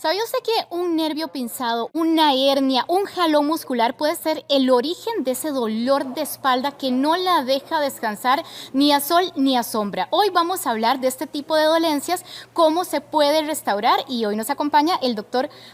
¿Sabía usted que un nervio pinzado, una hernia, un jalón muscular puede ser el origen de ese dolor de espalda que no la deja descansar ni a sol ni a sombra? Hoy vamos a hablar de este tipo de dolencias, cómo se puede restaurar, y hoy nos acompaña el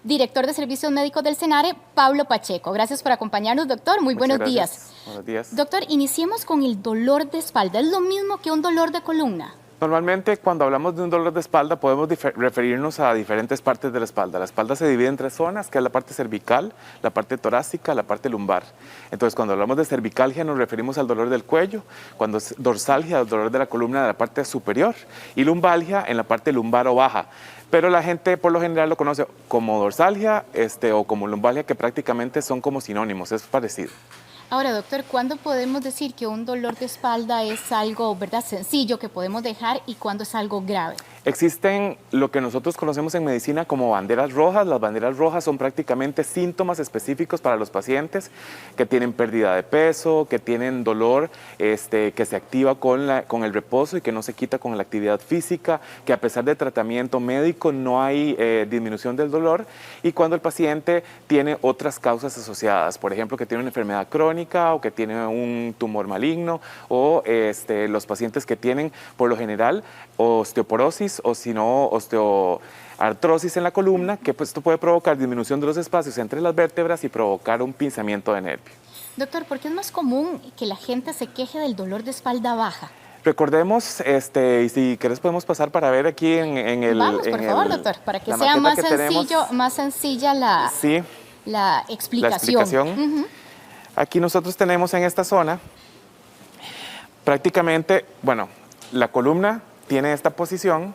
director de Servicios Médicos del SENARE, Pablo Pacheco. Gracias por acompañarnos, doctor. Muy buenos días. Buenos días. Doctor, iniciemos con el dolor de espalda. ¿Es lo mismo que un dolor de columna? Normalmente, cuando hablamos de un dolor de espalda, podemos referirnos a diferentes partes de la espalda. La espalda se divide en tres zonas, que es la parte cervical, la parte torácica, la parte lumbar. Entonces, cuando hablamos de cervicalgia, nos referimos al dolor del cuello, cuando es dorsalgia, el dolor de la columna de la parte superior, y lumbalgia en la parte lumbar o baja. Pero la gente por lo general lo conoce como dorsalgia o como lumbalgia, que prácticamente son como sinónimos, es parecido. Ahora, doctor, ¿cuándo podemos decir que un dolor de espalda es algo, verdad, sencillo que podemos dejar y cuándo es algo grave? Existen lo que nosotros conocemos en medicina como banderas rojas. Las banderas rojas son prácticamente síntomas específicos para los pacientes que tienen pérdida de peso, que tienen dolor que se activa con el reposo y que no se quita con la actividad física, que a pesar de tratamiento médico no hay disminución del dolor, y cuando el paciente tiene otras causas asociadas, por ejemplo, que tiene una enfermedad crónica o que tiene un tumor maligno, o los pacientes que tienen por lo general osteoporosis o si no osteoartrosis en la columna, que pues esto puede provocar disminución de los espacios entre las vértebras y provocar un pinzamiento de nervio. Doctor, ¿por qué es más común que la gente se queje del dolor de espalda baja? Recordemos, y si querés podemos pasar para ver aquí en el... Vamos, por favor, doctor, para que sea más sencilla la explicación. Aquí nosotros tenemos en esta zona, prácticamente, bueno, la columna tiene esta posición.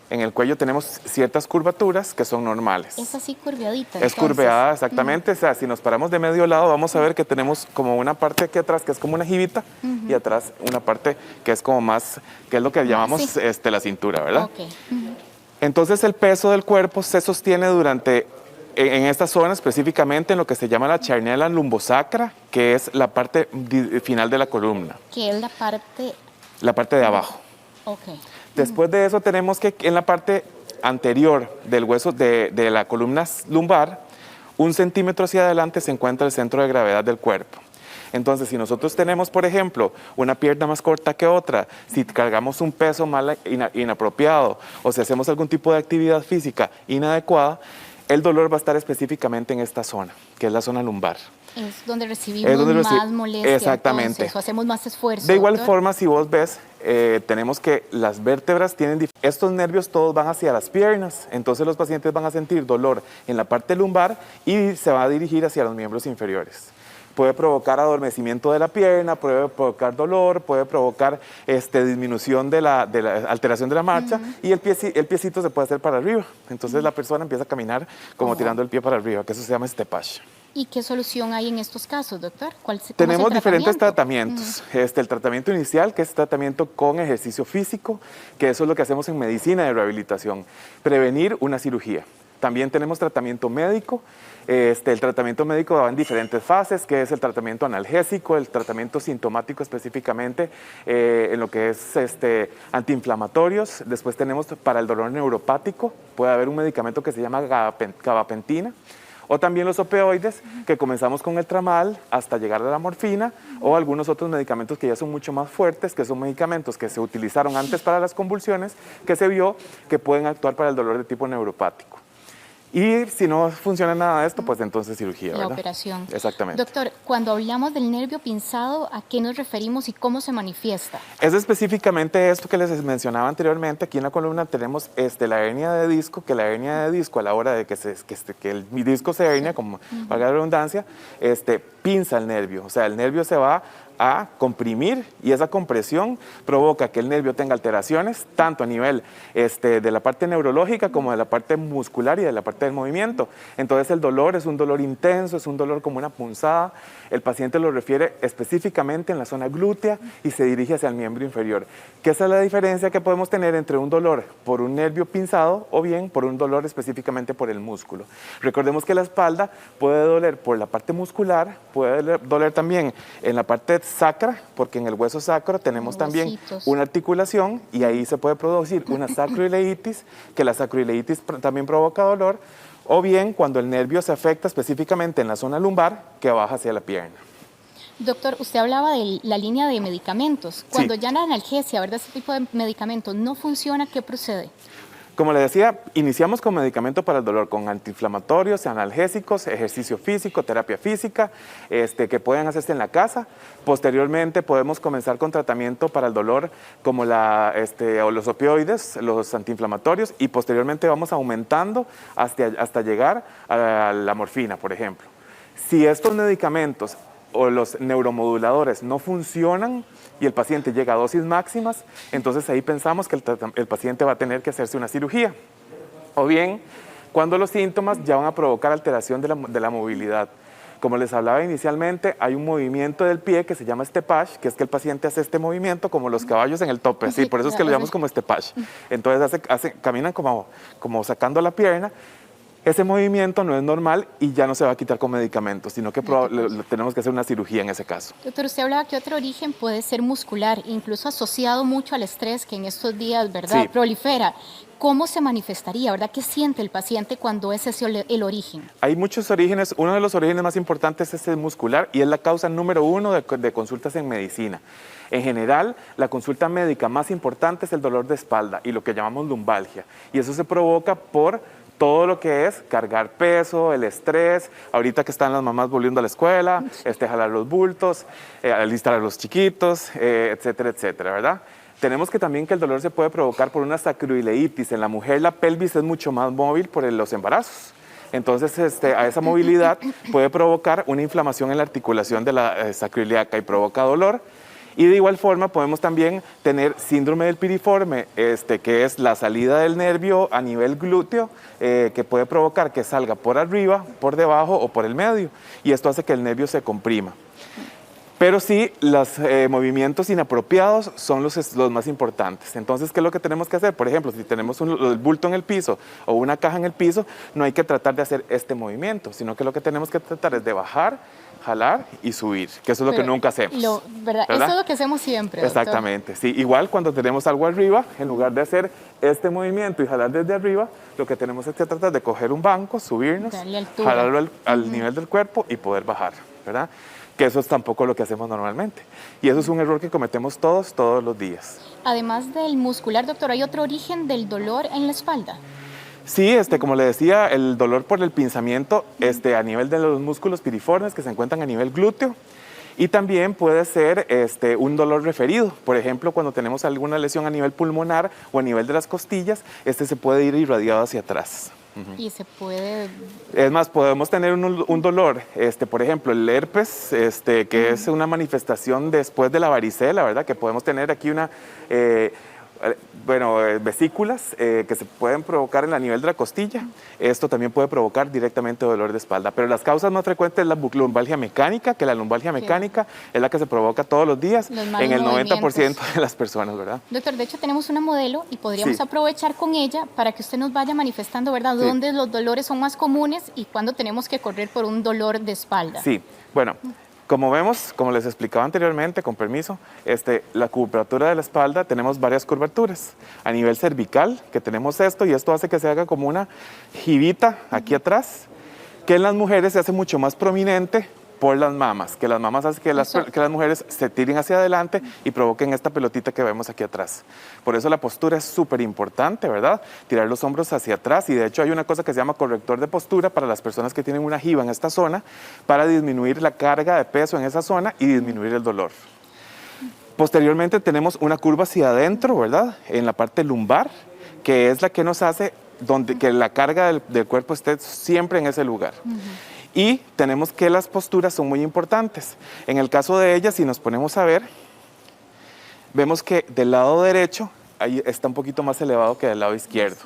En el cuello tenemos ciertas curvaturas que son normales. Es así curveadita. Es curveada, exactamente. O sea, si nos paramos de medio lado, vamos a ver que tenemos como una parte aquí atrás que es como una jibita y atrás una parte que es como más, que es lo que llamamos la cintura, ¿verdad? Okay. Entonces el peso del cuerpo se sostiene en esta zona, específicamente en lo que se llama la charnela lumbosacra, que es la parte final de la columna. ¿Qué es la parte? La parte de abajo. Okay. Después de eso tenemos que en la parte anterior del hueso de la columna lumbar, 1 centímetro hacia adelante se encuentra el centro de gravedad del cuerpo. Entonces, si nosotros tenemos, por ejemplo, una pierna más corta que otra, si cargamos un peso inapropiado o si hacemos algún tipo de actividad física inadecuada, el dolor va a estar específicamente en esta zona, que es la zona lumbar. Es donde recibimos más molestia. Exactamente. Entonces, o hacemos más esfuerzo. De igual forma, si vos ves, tenemos que las vértebras tienen... Estos nervios todos van hacia las piernas, entonces los pacientes van a sentir dolor en la parte lumbar y se va a dirigir hacia los miembros inferiores. Puede provocar adormecimiento de la pierna, puede provocar dolor, puede provocar disminución de la alteración de la marcha y el piecito se puede hacer para arriba. Entonces la persona empieza a caminar como tirando el pie para arriba, que eso se llama steppage. ¿Y qué solución hay en estos casos, doctor? Tenemos diferentes tratamientos. El tratamiento inicial, que es tratamiento con ejercicio físico, que eso es lo que hacemos en medicina de rehabilitación, prevenir una cirugía. También tenemos tratamiento médico. El tratamiento médico va en diferentes fases, que es el tratamiento analgésico, el tratamiento sintomático específicamente, en lo que es antiinflamatorios. Después tenemos para el dolor neuropático, puede haber un medicamento que se llama gabapentina, o también los opioides, que comenzamos con el tramadol hasta llegar a la morfina, o algunos otros medicamentos que ya son mucho más fuertes, que son medicamentos que se utilizaron antes para las convulsiones, que se vio que pueden actuar para el dolor de tipo neuropático. Y si no funciona nada de esto, pues entonces cirugía, ¿verdad? La operación. Exactamente. Doctor, cuando hablamos del nervio pinzado, ¿a qué nos referimos y cómo se manifiesta? Es específicamente esto que les mencionaba anteriormente. Aquí en la columna tenemos la hernia de disco, que la hernia de disco a la hora de que el disco se hernia, como valga la redundancia, pinza el nervio. O sea, el nervio se va a comprimir y esa compresión provoca que el nervio tenga alteraciones tanto a nivel de la parte neurológica como de la parte muscular y de la parte del movimiento. Entonces el dolor es un dolor intenso, es un dolor como una punzada. El paciente lo refiere específicamente en la zona glútea y se dirige hacia el miembro inferior. Que esa es la diferencia que podemos tener entre un dolor por un nervio pinzado o bien por un dolor específicamente por el músculo. Recordemos que la espalda puede doler por la parte muscular, puede doler también en la parte sacra, porque en el hueso sacro tenemos también una articulación y ahí se puede producir una sacroileitis, que la sacroileitis también provoca dolor, o bien cuando el nervio se afecta específicamente en la zona lumbar, que baja hacia la pierna. Doctor, usted hablaba de la línea de medicamentos. Cuando ya la analgesia, ¿verdad? Ese tipo de medicamentos no funciona, ¿qué procede? Como le decía, iniciamos con medicamento para el dolor, con antiinflamatorios, analgésicos, ejercicio físico, terapia física, que pueden hacerse en la casa. Posteriormente podemos comenzar con tratamiento para el dolor como o los opioides, los antiinflamatorios, y posteriormente vamos aumentando hasta llegar a la morfina, por ejemplo. Si estos medicamentos o los neuromoduladores no funcionan y el paciente llega a dosis máximas, entonces ahí pensamos que el paciente va a tener que hacerse una cirugía. O bien, cuando los síntomas ya van a provocar alteración de la movilidad. Como les hablaba inicialmente, hay un movimiento del pie que se llama stepage, que es que el paciente hace este movimiento como los caballos en el tope, sí, por eso es que lo llamamos como stepage. Entonces caminan como sacando la pierna. Ese movimiento no es normal y ya no se va a quitar con medicamentos, sino que tenemos que hacer una cirugía en ese caso. Doctor, usted hablaba que otro origen puede ser muscular, incluso asociado mucho al estrés que en estos días, ¿verdad?, prolifera. ¿Cómo se manifestaría, verdad? ¿Qué siente el paciente cuando ese es el origen? Hay muchos orígenes. Uno de los orígenes más importantes es el muscular y es la causa número 1 de consultas en medicina. En general, la consulta médica más importante es el dolor de espalda y lo que llamamos lumbalgia. Y eso se provoca por todo lo que es cargar peso, el estrés, ahorita que están las mamás volviendo a la escuela, jalar los bultos, alistar a los chiquitos, etcétera, etcétera, ¿verdad? Tenemos que también que el dolor se puede provocar por una sacroileitis. En la mujer la pelvis es mucho más móvil por los embarazos. Entonces, a esa movilidad puede provocar una inflamación en la articulación de la sacroiliaca y provoca dolor. Y de igual forma podemos también tener síndrome del piriforme, que es la salida del nervio a nivel glúteo, que puede provocar que salga por arriba, por debajo o por el medio. Y esto hace que el nervio se comprima. Pero sí, los movimientos inapropiados son los más importantes. Entonces, ¿qué es lo que tenemos que hacer? Por ejemplo, si tenemos el bulto en el piso o una caja en el piso, no hay que tratar de hacer este movimiento, sino que lo que tenemos que tratar es de bajar, jalar y subir, que eso es lo que nunca hacemos. ¿Verdad? Eso es lo que hacemos siempre, doctor. Exactamente, sí. Igual cuando tenemos algo arriba, en lugar de hacer este movimiento y jalar desde arriba, lo que tenemos es que tratar de coger un banco, subirnos, jalarlo al nivel del cuerpo y poder bajar, ¿verdad? Que eso es tampoco lo que hacemos normalmente. Y eso es un error que cometemos todos los días. Además del muscular, doctor, ¿hay otro origen del dolor en la espalda? Sí, como le decía, el dolor por el pinzamiento a nivel de los músculos piriformes que se encuentran a nivel glúteo. Y también puede ser un dolor referido. Por ejemplo, cuando tenemos alguna lesión a nivel pulmonar o a nivel de las costillas, se puede ir irradiado hacia atrás. Y se puede... Es más, podemos tener un dolor, por ejemplo, el herpes, que es una manifestación después de la varicela, ¿verdad? Que podemos tener aquí vesículas que se pueden provocar en el nivel de la costilla. Esto también puede provocar directamente dolor de espalda. Pero las causas más frecuentes es la lumbalgia mecánica, que la lumbalgia mecánica es la que se provoca todos los días en el 90% de las personas, ¿verdad? Doctor, de hecho tenemos una modelo y podríamos aprovechar con ella para que usted nos vaya manifestando, ¿verdad? Dónde los dolores son más comunes y cuándo tenemos que correr por un dolor de espalda. Sí, bueno. Como vemos, como les explicaba anteriormente, con permiso, la curvatura de la espalda tenemos varias curvaturas. A nivel cervical, que tenemos esto, y esto hace que se haga como una jibita aquí atrás, que en las mujeres se hace mucho más prominente por las mamas, que las mamas hacen que las mujeres se tiren hacia adelante y provoquen esta pelotita que vemos aquí atrás. Por eso la postura es súper importante, ¿verdad? Tirar los hombros hacia atrás, y de hecho hay una cosa que se llama corrector de postura para las personas que tienen una jiba en esta zona, para disminuir la carga de peso en esa zona y disminuir el dolor. Posteriormente tenemos una curva hacia adentro, ¿verdad? En la parte lumbar, que es la que nos hace que la carga del cuerpo esté siempre en ese lugar. Y tenemos que las posturas son muy importantes. En el caso de ella, si nos ponemos a ver, vemos que del lado derecho ahí está un poquito más elevado que del lado izquierdo.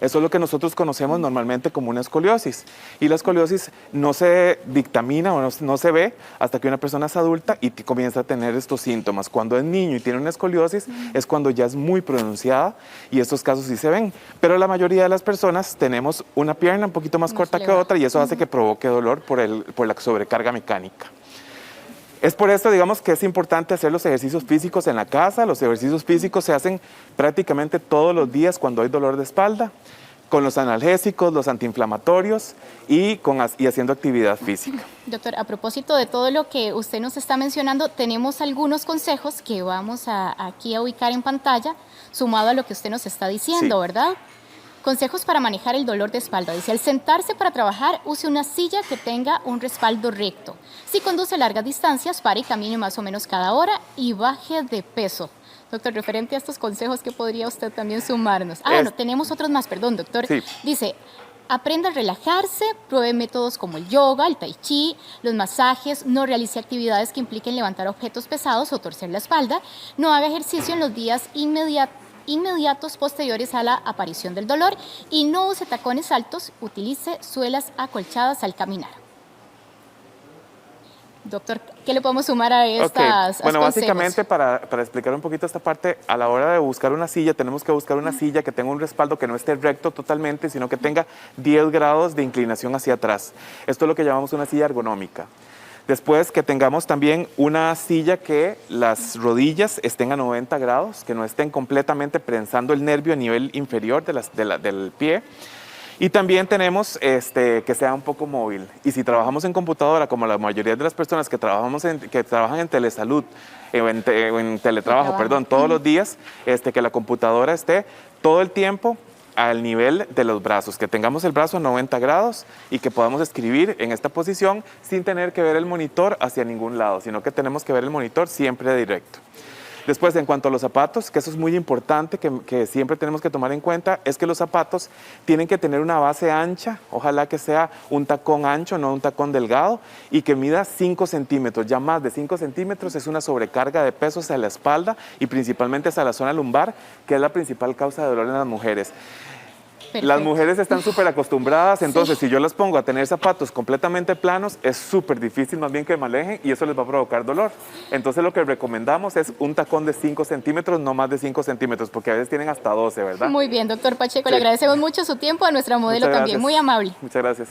Eso es lo que nosotros conocemos normalmente como una escoliosis. Y la escoliosis no se dictamina o no se ve hasta que una persona es adulta y comienza a tener estos síntomas. Cuando es niño y tiene una escoliosis es cuando ya es muy pronunciada y estos casos sí se ven. Pero la mayoría de las personas tenemos una pierna un poquito más corta que otra y eso hace que provoque dolor por la sobrecarga mecánica. Es por esto, digamos, que es importante hacer los ejercicios físicos en la casa. Los ejercicios físicos se hacen prácticamente todos los días cuando hay dolor de espalda, con los analgésicos, los antiinflamatorios y haciendo actividad física. Doctor, a propósito de todo lo que usted nos está mencionando, tenemos algunos consejos que vamos aquí a ubicar en pantalla, sumado a lo que usted nos está diciendo, ¿verdad? Consejos para manejar el dolor de espalda. Dice, al sentarse para trabajar, use una silla que tenga un respaldo recto. Si conduce largas distancias, pare y camine más o menos cada hora y baje de peso. Doctor, referente a estos consejos, ¿qué podría usted también sumarnos? Bueno, tenemos otros más, perdón, doctor. Sí. Dice, aprenda a relajarse, pruebe métodos como el yoga, el tai chi, los masajes, no realice actividades que impliquen levantar objetos pesados o torcer la espalda, no haga ejercicio en los días inmediatos posteriores a la aparición del dolor y no use tacones altos, utilice suelas acolchadas al caminar. Doctor, ¿qué le podemos sumar a estas Bueno, consejos? básicamente para explicar un poquito esta parte, a la hora de buscar una silla, tenemos que buscar una silla que tenga un respaldo que no esté recto totalmente, sino que tenga 10 grados de inclinación hacia atrás. Esto es lo que llamamos una silla ergonómica. Después que tengamos también una silla que las rodillas estén a 90 grados, que no estén completamente prensando el nervio a nivel inferior del pie. Y también tenemos que sea un poco móvil. Y si trabajamos en computadora, como la mayoría de las personas que trabajan en telesalud, o en teletrabajo, perdón, todos los días, que la computadora esté todo el tiempo al nivel de los brazos, que tengamos el brazo a 90 grados y que podamos escribir en esta posición sin tener que ver el monitor hacia ningún lado, sino que tenemos que ver el monitor siempre directo. Después, en cuanto a los zapatos, que eso es muy importante, que siempre tenemos que tomar en cuenta, es que los zapatos tienen que tener una base ancha, ojalá que sea un tacón ancho, no un tacón delgado, y que mida 5 centímetros. Ya más de 5 centímetros es una sobrecarga de peso hacia la espalda y principalmente hacia la zona lumbar, que es la principal causa de dolor en las mujeres. Perfecto. Las mujeres están súper acostumbradas, entonces si yo las pongo a tener zapatos completamente planos, es súper difícil más bien que manejen y eso les va a provocar dolor. Entonces lo que recomendamos es un tacón de 5 centímetros, no más de 5 centímetros, porque a veces tienen hasta 12, ¿verdad? Muy bien, doctor Pacheco, le agradecemos mucho su tiempo, a nuestra modelo también, muy amable. Muchas gracias.